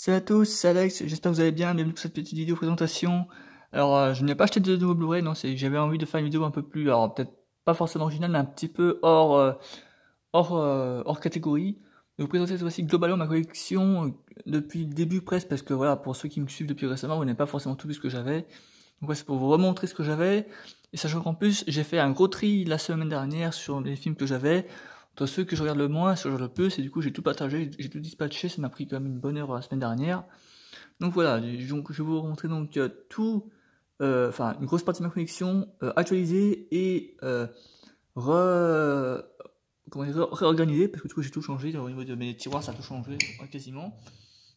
Salut à tous, c'est Alex, j'espère que vous allez bien, bienvenue pour cette petite vidéo présentation. Alors, je n'ai pas acheté de nouveau Blu-ray, non, c'est que j'avais envie de faire une vidéo un peu plus, alors peut-être pas forcément originale, mais un petit peu hors catégorie. De vous présenter cette fois-ci globalement ma collection depuis le début presque, parce que voilà, pour ceux qui me suivent depuis récemment, vous n'avez pas forcément tout vu ce que j'avais. Donc ouais, c'est pour vous remontrer ce que j'avais, et sachant qu'en plus, j'ai fait un gros tri la semaine dernière sur les films que j'avais, entre ceux que je regarde le moins, ceux que je regarde le plus, et du coup j'ai tout partagé, j'ai tout dispatché, ça m'a pris quand même une bonne heure la semaine dernière. Donc voilà, donc, je vais vous montrer donc enfin une grosse partie de ma collection actualisée et re, réorganisée, parce que du coup j'ai tout changé, au niveau de mes tiroirs ça a tout changé quasiment.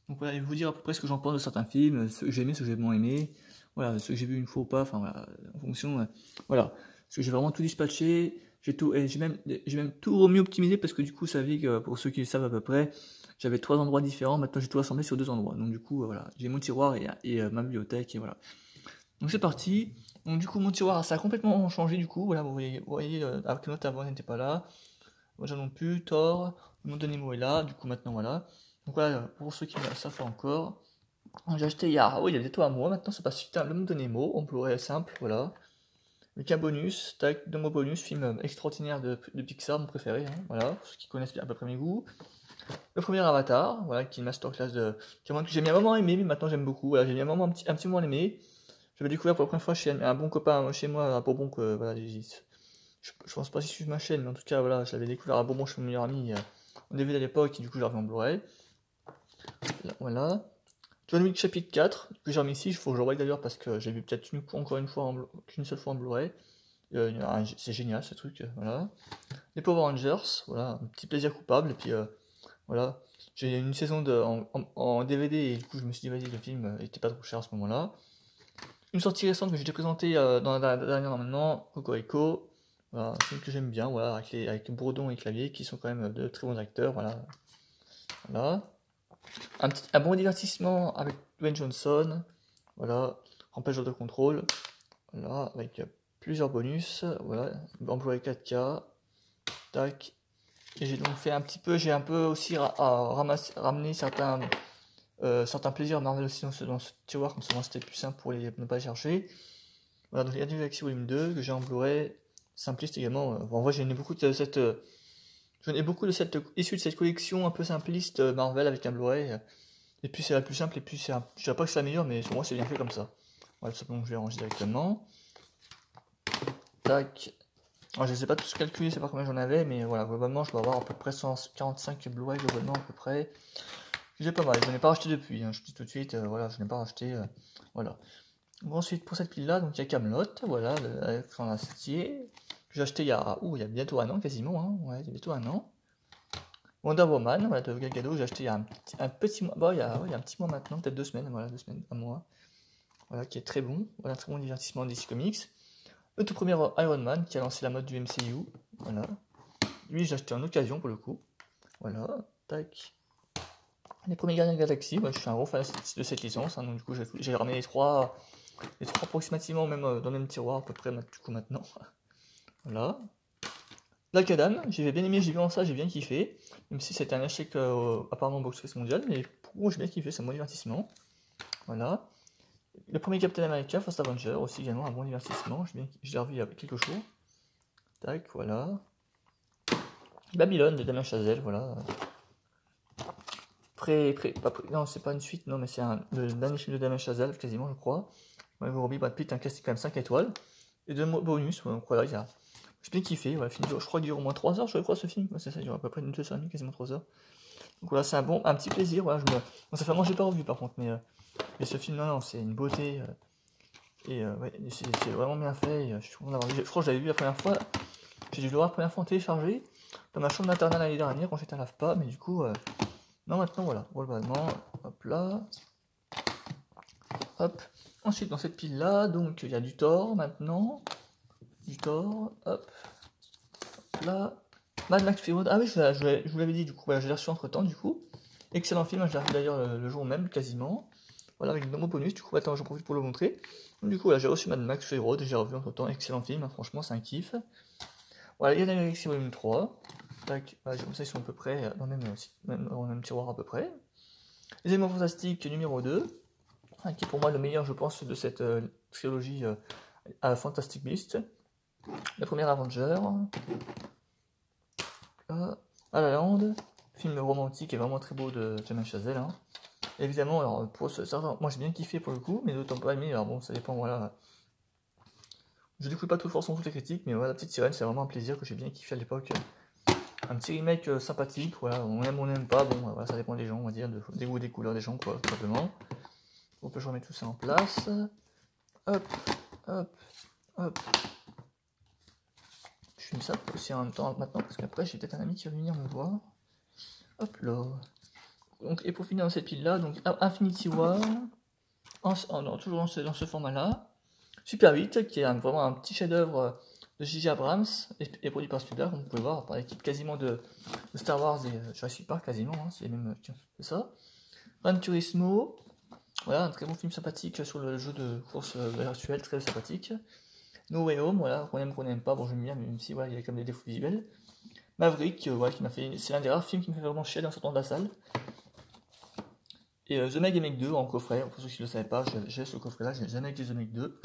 Donc voilà, je vais vous dire à peu près ce que j'en pense de certains films, ceux que j'ai aimés, ceux que j'ai moins aimés, voilà, ceux que j'ai vu une fois ou pas, enfin voilà, en fonction, voilà, parce que j'ai vraiment tout dispatché, j'ai tout, et j'ai même tout mieux optimisé, parce que du coup, ça fait que, pour ceux qui le savent à peu près, j'avais 3 endroits différents, maintenant j'ai tout assemblé sur 2 endroits, donc du coup, voilà, j'ai mon tiroir et ma bibliothèque, et voilà. Donc c'est parti, donc du coup, mon tiroir, ça a complètement changé, du coup, voilà, vous voyez avec note avant, n'était pas là, moi j'en ai plus, Thor, le monde de Nemo est là, du coup, maintenant, voilà. Donc voilà, pour ceux qui ne savent pas encore, j'ai acheté il y a bientôt un mois maintenant, ça passe suite à Le Monde de Nemo, en Blu-ray simple, voilà. Avec un bonus, tac, 2 mots bonus, film extraordinaire de Pixar, mon préféré, hein, voilà, pour ceux qui connaissent à peu près mes goûts. Le premier Avatar, voilà, qui est une masterclass que j'ai mis un moment aimé, mais maintenant j'aime beaucoup, voilà, j'ai mis un petit moment aimé. J'avais découvert pour la première fois chez un bon copain chez moi à Bourbon, que voilà, je pense pas s'il suit ma chaîne, mais en tout cas, voilà, je l'avais découvert à Bourbon chez mon meilleur ami en DVD à l'époque, et du coup, j'ai revu en Blu-ray. Voilà. John Wick chapitre 4, que j'ai remis ici, il faut que je revoie d'ailleurs parce que j'ai vu peut-être encore une fois qu'une seule fois en Blu-ray. C'est génial ce truc, voilà. Les Power Rangers, voilà, un petit plaisir coupable, et puis voilà. J'ai une saison en DVD et du coup je me suis dit vas-y, le film était pas trop cher à ce moment-là. Une sortie récente que j'ai déjà présentée dans la dernière maintenant, Cocorico, voilà, un film que j'aime bien, voilà, avec Bourdon et Clavier qui sont quand même de très bons acteurs, voilà. Voilà. Un bon divertissement avec Dwayne Johnson, voilà, Rampage de contrôle, voilà, avec plusieurs bonus, voilà, en Blu-ray 4K, tac, et j'ai donc fait j'ai un peu aussi ramené certains plaisirs Marvel aussi dans ce tiroir, comme ça c'était plus simple pour ne pas les chercher. Voilà, donc il y a du Galaxy Volume 2 que j'ai en Blu-ray, simpliste également, en vrai j'en ai beaucoup issu de cette collection un peu simpliste Marvel avec un Blu-ray. Et puis c'est la plus simple, et puis je dirais pas que c'est la meilleure, mais sur moi c'est bien fait comme ça. Voilà, tout simplement je vais ranger directement. Tac. Alors, je sais pas tous calculer, c'est pas combien j'en avais, mais voilà, globalement je dois avoir à peu près 145 Blu-ray globalement à peu près. J'ai pas mal, je n'ai pas racheté depuis, hein, je dis tout de suite, voilà, je n'ai pas racheté, voilà. Bon, ensuite pour cette pile là, donc il y a Camelot, voilà, avec son acier, que j'ai acheté il y a bientôt un an quasiment, hein, ouais, il y a bientôt un an. Wonder Woman, voilà, de Gal Gadot, j'ai acheté il y a un petit mois, il y a un petit mois maintenant, peut-être 2 semaines, voilà, 2 semaines, un mois, voilà, qui est très bon, voilà, un très bon divertissement DC Comics. Le tout premier Iron Man, qui a lancé la mode du MCU, voilà, lui j'ai acheté en occasion pour le coup, voilà, tac. Les premiers Gardiens de la Galaxie, moi je suis un gros fan de cette licence, hein, donc du coup j'ai ramené les trois approximativement même dans le même tiroir à peu près du coup maintenant, voilà. Black Adam, j'ai bien aimé, j'ai vu en ça, j'ai bien kiffé, même si c'était un échec apparemment box office mondial, mais pour moi j'ai bien kiffé, c'est un bon divertissement. Voilà. Le premier Captain America, First Avenger, aussi également un bon divertissement, je l'ai revu il y a quelques jours. Tac, voilà. Babylone de Damien Chazelle, voilà. Non, c'est pas une suite, non, mais c'est le dernier film de Damien Chazelle, quasiment, je crois. Margot Robbie, Brad Pitt, un casting quand même 5 étoiles. Et 2 bonus, donc voilà, j'ai bien kiffé, voilà, film, je crois qu'il dure au moins 3 heures, je crois, ce film. Ouais, c'est ça, il dure à peu près une 2 heures et demie, quasiment 3 heures. Donc voilà, c'est un petit plaisir, voilà, bon, ça fait un moment que j'ai pas revu par contre, mais ce film, non, c'est une beauté, ouais, c'est vraiment bien fait, je crois que j'avais vu la première fois, j'ai dû le voir la première fois en téléchargé, dans ma chambre maternelle l'année dernière, quand j'étais à l'AFPA, mais du coup, non, maintenant, voilà, globalement, hop là, hop. Ensuite, dans cette pile-là, donc, il y a du Thor, maintenant, hop, là, Mad Max Fury Road, ah oui, je vous l'avais dit, du coup, voilà, j'ai reçu entre temps, du coup, excellent film, je l'ai revu d'ailleurs le jour même, quasiment, voilà, avec de nombreux bonus, du coup, attends, j'en profite pour le montrer, donc, du coup, là, j'ai reçu Mad Max Fury Road, j'ai revu entre temps, excellent film, hein, franchement, c'est un kiff, voilà, il y a Galaxy Volume 3, tac, voilà, comme ça, ils sont à peu près dans le même tiroir à peu près, Les Éléments Fantastiques numéro 2, qui est pour moi le meilleur, je pense, de cette trilogie à Fantastic Beasts. La première Avenger, La La Land, film romantique et vraiment très beau de Damien Chazelle. Hein. Évidemment, alors pour certains, moi j'ai bien kiffé pour le coup, mais d'autres n'ont pas aimé, alors bon, ça dépend, voilà. Je n'écoute pas forcément toutes les critiques, mais voilà, La Petite Sirène, c'est vraiment un plaisir que j'ai bien kiffé à l'époque. Un petit remake sympathique, voilà, on aime ou on n'aime pas, bon, voilà, ça dépend des gens, on va dire, des goûts et des couleurs des gens, quoi, tout simplement. On peut remettre tout ça en place. Hop, hop, hop. Je filme ça aussi en même temps maintenant, parce qu'après j'ai peut-être un ami qui va venir me voir. Hop là. Donc, et pour finir dans cette pile là, donc Infinity War, non, toujours dans ce format là. Super 8, qui est vraiment un petit chef-d'œuvre de J.J. Abrams et produit par Spielberg, comme vous pouvez voir, par l'équipe quasiment de Star Wars et Jurassic Park, quasiment, hein, c'est même ça. Gran Turismo, voilà, un très bon film sympathique sur le jeu de course virtuelle, très sympathique. No Way Home, voilà, qu'on n'aime pas, bon j'aime bien, même si voilà, il y a quand même des défauts visuels. Maverick, voilà, c'est l'un des rares films qui me fait vraiment chier en sortant de la salle. Et The Meg et Meg 2 en coffret, pour ceux qui ne le savaient pas, j'ai ce coffret là, j'ai jamais avec The Meg 2.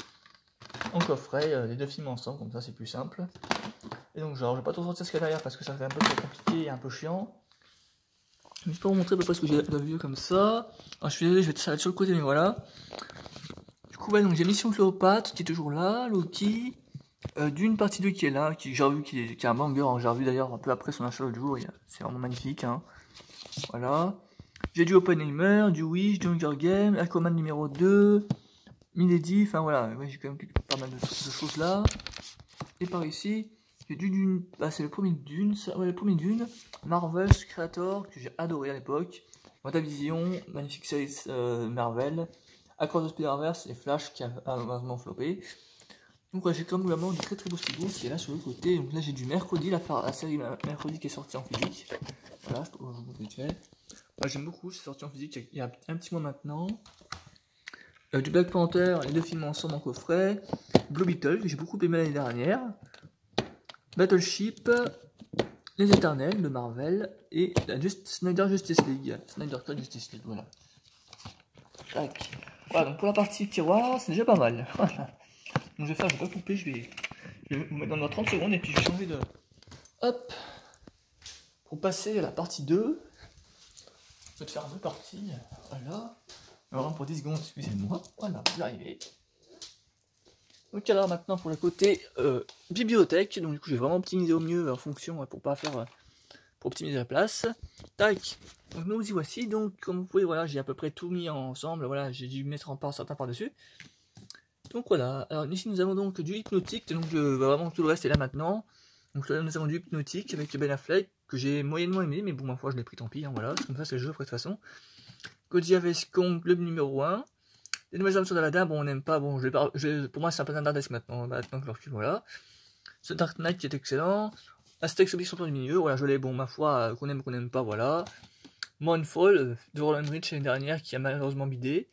En coffret, les deux films ensemble, comme ça c'est plus simple. Et donc genre je vais pas trop sortir ce qu'il y a derrière parce que ça fait un peu trop compliqué et un peu chiant. Mais je peux vous montrer à peu près ce que j'ai vu comme ça. Alors je suis désolé, je vais te s'arrêter sur le côté, mais voilà. Du coup ouais, donc j'ai Mission Cléopâtre qui est toujours là, Loki. D'une partie 2 qui est là, qui j'ai revu qui est un banger, hein, j'ai revu d'ailleurs un peu après son achat l'autre jour, c'est vraiment magnifique. Hein. Voilà. J'ai du Oppenheimer, du Wish, du Hunger Games, Aquaman numéro 2. Milady, enfin voilà, ouais, j'ai quand même pas mal de choses là. Et par ici, j'ai du Dune, bah, c'est le premier Dune, ça, ouais, le premier Dune, Marvel's Creator, que j'ai adoré à l'époque, WandaVision, magnifique série Marvel, Across the Spider-Verse et Flash qui a vraiment floppé. Donc ouais, j'ai quand même vraiment du très très beau stylo qui est là sur le côté. Donc là j'ai du Mercredi, la série Mercredi qui est sortie en physique. Voilà, je peux vous montrer vite fait. Moi j'aime beaucoup, c'est sorti en physique il y a un petit mois maintenant. Du Black Panther, les deux films ensemble en coffret, Blue Beetle, que j'ai beaucoup aimé l'année dernière, Battleship, Les Éternels de Marvel, et la Snyder Justice League, Snyder Cut Justice League, voilà. Tac. Voilà, donc pour la partie tiroir, c'est déjà pas mal. Donc je vais pas couper, je vais vous mettre dans 30 secondes, et puis je vais changer de... Hop. Pour passer à la partie 2, je vais te faire deux parties, voilà. Alors pour 10 secondes, excusez-moi, voilà, vous arrivez. Donc alors maintenant pour le côté bibliothèque, donc du coup je vais vraiment optimiser au mieux en fonction pour pas faire pour optimiser la place. Tac. Donc nous y voici, donc comme vous pouvez voilà, j'ai à peu près tout mis ensemble, voilà, j'ai dû mettre en part certains par-dessus. Donc voilà, alors ici nous avons donc du hypnotique, donc vraiment tout le reste est là maintenant. Donc là nous avons du hypnotique avec Ben Affleck, que j'ai moyennement aimé, mais bon ma foi je l'ai pris tant pis, hein, voilà, comme ça c'est le jeu après de toute façon. Godzilla vs Kong, le numéro 1. Les nouvelles aventures d'Aladin, bon on n'aime pas, bon pour moi c'est un peu standardesque maintenant que je recule, voilà. Ce Dark Knight qui est excellent. Astérix Obélix Champion du milieu, voilà je l'ai, bon ma foi, qu'on n'aime pas, voilà. Moonfall, de Roland Emmerich l'année dernière, qui a malheureusement bidé.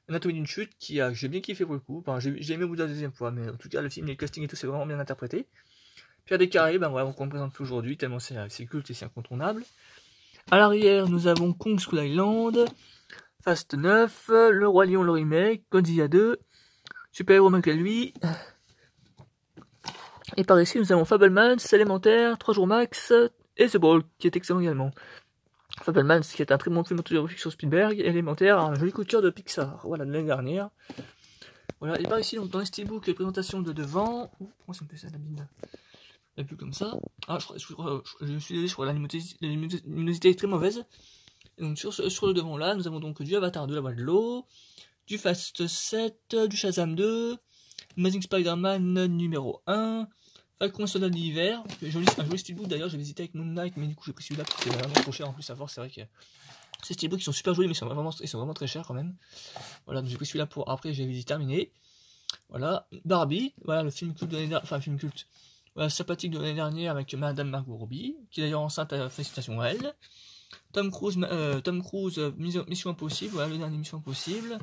Anatomie d'une chute, que j'ai bien kiffé pour le coup, enfin, j'ai aimé au bout de la deuxième fois, mais en tout cas le film, les castings et tout, c'est vraiment bien interprété. Pierre des Carrés, ben voilà, on le présente aujourd'hui, tellement c'est culte et c'est incontournable. À l'arrière, nous avons Kong Skull Island, Fast 9, Le Roi Lion, le remake, Godzilla 2, Super Héros malgré lui. Et par ici, nous avons Fabelman, Élémentaire, 3 jours max, et The Ball, qui est excellent également. Fabelman, qui est un très bon film autobiographique sur Spielberg, et Élémentaire, un joli coup de cœur de Pixar, voilà, de l'année dernière. Voilà, et par ici, donc, dans les steelbooks, les présentations de devant. Moi, ça me fait ça, la binde. La vue comme ça. Ah, je suis désolé, je crois la luminosité est très mauvaise. Et donc, sur le devant là, nous avons donc du Avatar 2, la voile de l'eau, du Fast 7, du Shazam 2, Amazing Spider-Man numéro 1, Falcon Soldat d'hiver, un joli steelbook d'ailleurs, j'ai visité avec Moon Knight, mais du coup j'ai pris celui-là parce que c'est vraiment trop cher en plus à force, c'est vrai que ces steelbooks qui sont super jolis, mais ils sont vraiment très chers quand même. Voilà, donc j'ai pris celui-là pour après, j'ai visité terminé. Voilà, Barbie, voilà le film culte de l'année dernière, enfin film culte. Voilà, sympathique de l'année dernière avec Madame Margot Robbie, qui est d'ailleurs enceinte, félicitations à elle. Tom Cruise, Mission Impossible, voilà le dernier Mission Impossible.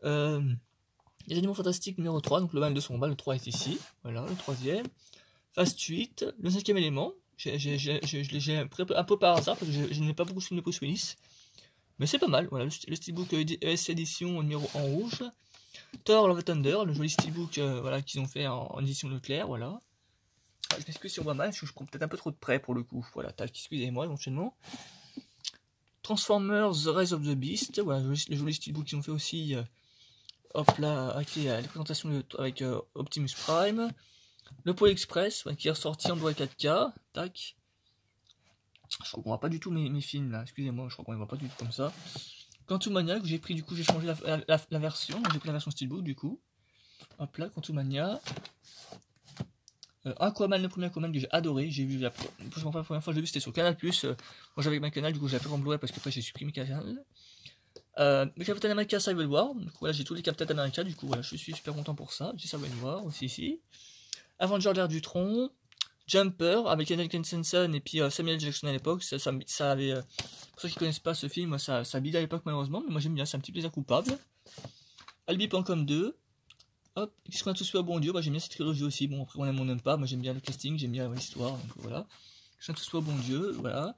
Les Animaux Fantastiques numéro 3, donc le 22 son bas, le 3 est ici, voilà, le 3ème. Fast 8, le 5ème élément, j'ai un peu par hasard, parce que je n'ai pas beaucoup de films de Bruce Willis. Mais c'est pas mal, voilà, le steelbook ES Edition numéro en rouge. Thor Love Thunder, le joli steelbook voilà, qu'ils ont fait en édition Leclerc, voilà. Ah, je m'excuse si on voit mal, parce que je prends peut-être un peu trop de près pour le coup. Voilà, tac, excusez-moi éventuellement. Transformers The Rise of the Beast, voilà, le joli steelbook qu'ils ont fait aussi. Hop là, avec la présentation avec Optimus Prime. Le Pôle Express, ouais, qui est ressorti en Blu-ray 4K, tac. Je crois qu'on voit pas du tout mes films là, excusez-moi, je crois qu'on les voit pas du tout comme ça. Quantumania, que j'ai pris, du coup, j'ai changé la version, j'ai pris la version steelbook du coup. Hop là, Quantumania. Aquaman, le premier Aquaman que j'ai adoré, j'ai vu la première fois que j'ai vu c'était sur Canal+. Moi j'avais ma canal, du coup j'ai appris en Blu-ray parce que après j'ai supprimé Canal. Le Captain America Civil War, donc voilà j'ai tous les Captain America, du coup voilà, je suis super content pour ça. J'ai Civil War aussi ici. Avenger l'ère du tronc, Jumper avec Aaron Christensen et puis Samuel Jackson à l'époque, ça avait, pour ceux qui connaissent pas ce film, ça bidait à l'époque malheureusement, mais moi j'aime bien, c'est un petit plaisir coupable. Albi.com 2. Hop, qu'est-ce qu'on a tous fait au bon Dieu, bah, j'aime bien cette trilogie aussi, bon après on aime ou on n'aime pas, moi j'aime bien le casting, j'aime bien l'histoire, donc voilà. Qu'est-ce qu'on a tous fait au bon Dieu, voilà.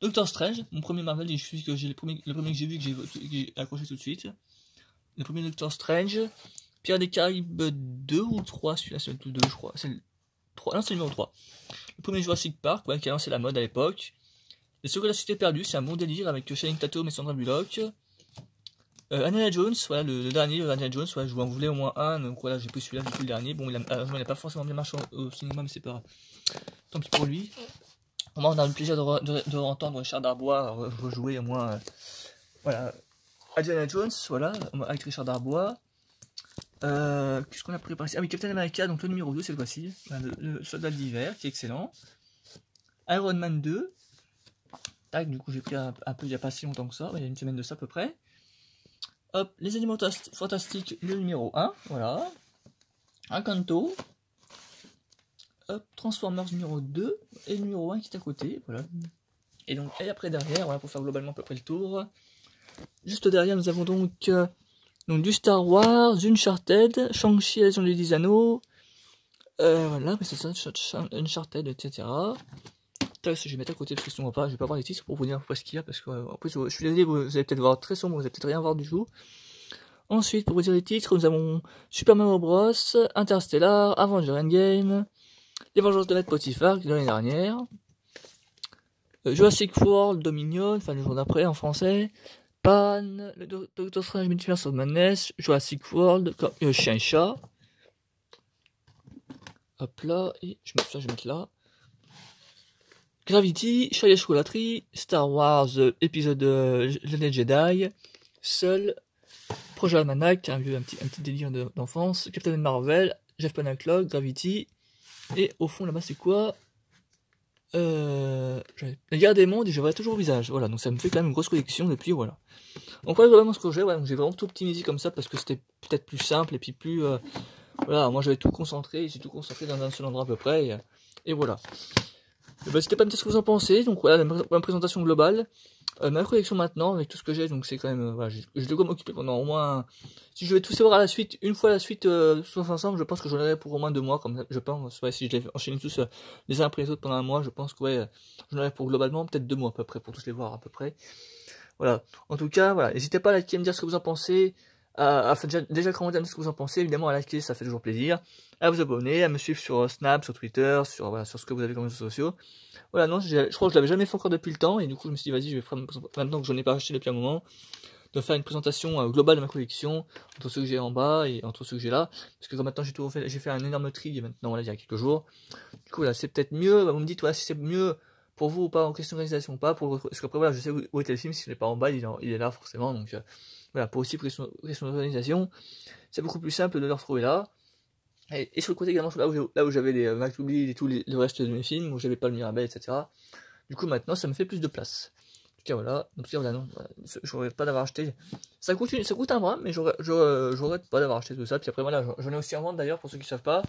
Doctor Strange, mon premier Marvel, je suis que j'ai le premier que j'ai vu que j'ai accroché tout de suite. Le premier Doctor Strange. Pierre des Caraïbes 2 ou 3, celui-là c'est le 2 je crois, c'est le 3, non c'est le numéro 3. Le premier Jurassic Park, ouais, qui a lancé la mode à l'époque. Les Secrets de la Cité Perdue, c'est un bon délire avec Channing Tatum et Sandra Bullock. Indiana Jones, voilà, le dernier, Indiana Jones, voilà, je vous en voulais au moins un, donc voilà, j'ai pris celui-là, du coup le dernier. Bon, il a pas forcément bien marché au cinéma, mais c'est pas tant pis pour lui. Au moins, on a eu le plaisir de entendre Richard Darbois rejouer au moins, voilà, Indiana Jones, voilà, avec Richard Darbois. Qu'est-ce qu'on a préparé? Ah oui, Captain America, donc le numéro 2 cette fois-ci, le soldat d'hiver, qui est excellent. Iron Man 2. Tac, du coup j'ai pris un peu il n'y a pas si longtemps que ça, il y a une semaine de ça à peu près. Hop, les animaux fantastiques, le numéro 1, voilà. Encanto. Hop, Transformers numéro 2, et le numéro 1 qui est à côté, voilà. Et donc, et après derrière, voilà, pour faire globalement à peu près le tour. Juste derrière, nous avons donc du Star Wars, Uncharted, Shang-Chi et la Légende des 10 Anneaux. Voilà, mais c'est ça, Uncharted, etc. Je vais mettre à côté parce que sinon je vais pas voir les titres pour vous dire ce qu'il y a, parce que en plus je suis désolé, vous allez peut-être voir très sombre, vous allez peut-être rien voir du tout. Ensuite, pour vous dire les titres, nous avons Super Mario Bros, Interstellar, Avengers Endgame, Les Vengeances de Maître Potiphar de l'année dernière, Jurassic World Dominion, enfin le jour d'après en français, Pan, le Doctor Strange Multiverse of Madness, Jurassic World, Chien et Chat. Hop là, et je vais mettre là. Gravity, Charlie Chocolaterie, Star Wars épisode Jedi Jedi, Seul, Projet Almanac, un petit délire d'enfance, Captain Marvel, Jeff Panaclock, Gravity, et au fond là-bas c'est quoi? La guerre des mondes et je verrai toujours au visage, voilà, donc ça me fait quand même une grosse collection depuis, voilà. Donc voilà vraiment ce que j'ai, ouais, donc j'ai vraiment tout optimisé comme ça parce que c'était peut-être plus simple et puis plus, voilà, moi j'avais tout concentré, j'ai tout concentré dans un seul endroit à peu près, et voilà. N'hésitez pas à me dire ce que vous en pensez, donc voilà ma présentation globale, ma collection maintenant avec tout ce que j'ai, donc c'est quand même, voilà, je dois m'occuper pendant au moins, si je vais tout savoir à la suite, une fois la suite tous ensemble, je pense que j'en aurai pour au moins 2 mois, comme ça, je pense, ouais, si je les enchaîne tous les uns après les autres pendant un mois, je pense que ouais, j'en aurai pour globalement peut-être 2 mois à peu près, pour tous les voir à peu près, voilà, en tout cas, voilà, n'hésitez pas à liker, à me dire ce que vous en pensez, à déjà commenter à me dire ce que vous en pensez, évidemment à liker, ça fait toujours plaisir, à vous abonner, à me suivre sur Snap, sur Twitter, sur, voilà, sur ce que vous avez comme réseaux sociaux. Voilà, non, je crois que je l'avais jamais fait encore depuis le temps, et du coup je me suis dit, vas-y, je vais faire, maintenant que j'en ai pas acheté depuis un moment, de faire une présentation globale de ma collection, entre ceux que j'ai en bas et entre ceux que j'ai là, parce que comme maintenant j'ai fait un énorme tri, maintenant, voilà, il y a quelques jours. Du coup, là, c'est peut-être mieux, vous me dites, voilà, si c'est mieux pour vous ou pas, en question d'organisation ou pas, parce qu'après, voilà, je sais où était le film, si je l'ai pas en bas, il est là, forcément, donc, voilà, pour question d'organisation, c'est beaucoup plus simple de le retrouver là. Et sur le côté également, là où j'avais les Mac to Bleed et tout le reste de mes films, où j'avais pas le Mirabel, etc. Du coup, maintenant, ça me fait plus de place. En tout cas, voilà. Donc, voilà, non, voilà, je regrette pas d'avoir acheté. Ça coûte un bras, mais je regrette pas d'avoir acheté tout ça. Puis après, voilà, j'en ai aussi en vente d'ailleurs, pour ceux qui savent pas.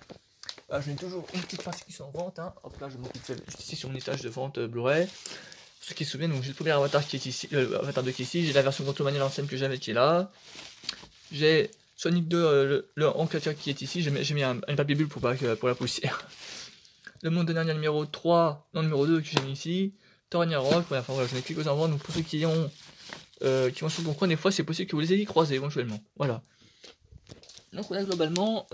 J'en ai toujours une petite partie qui sont en vente. Hein. Hop là, je m'occupe juste ici sur mon étage de vente Blu-ray. Pour ceux qui se souviennent, donc j'ai le premier Avatar qui est ici, Avatar 2 qui est ici. J'ai la version Quantumania l'ancienne que j'avais qui est là. J'ai Sonic 2, le Enquêteur qui est ici, j'ai mis un papier bulle pour la poussière. Le Monde de Narnia numéro 3, non numéro 2 que j'ai mis ici. Thor Ragnarok, voilà, enfin voilà, j'en ai quelques en vente, donc pour ceux qui ont qui vont sur le bon coin, des fois c'est possible que vous les ayez croisés éventuellement. Voilà. Donc voilà globalement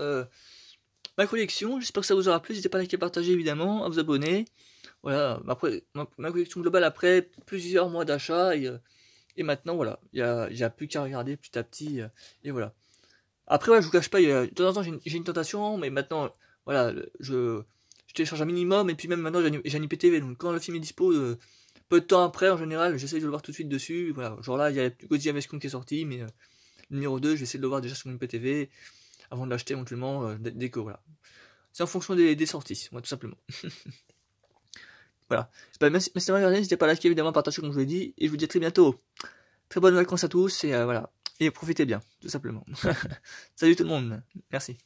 ma collection. J'espère que ça vous aura plu. N'hésitez pas à liker, partager évidemment, à vous abonner. Voilà, après ma collection globale après plusieurs mois d'achat et maintenant voilà, il y a plus qu'à regarder petit à petit et voilà. Après ouais, je vous cache pas, de temps en temps j'ai une tentation, mais maintenant voilà, je télécharge un minimum et puis même maintenant j'ai un IPTV, donc quand le film est dispo, peu de temps après en général, j'essaie de le voir tout de suite dessus. Voilà, genre là il y a Godzilla vs Kong qui est sorti, mais le numéro 2, j'essaie de le voir déjà sur mon IPTV avant de l'acheter éventuellement dès que voilà. C'est en fonction des sorties, moi tout simplement. Voilà. Merci d'avoir regardé, n'hésitez pas à liker, évidemment, partager comme je vous l'ai dit, et je vous dis à très bientôt. Très bonnes vacances à tous, et voilà. Et profitez bien, tout simplement. Salut tout le monde, merci.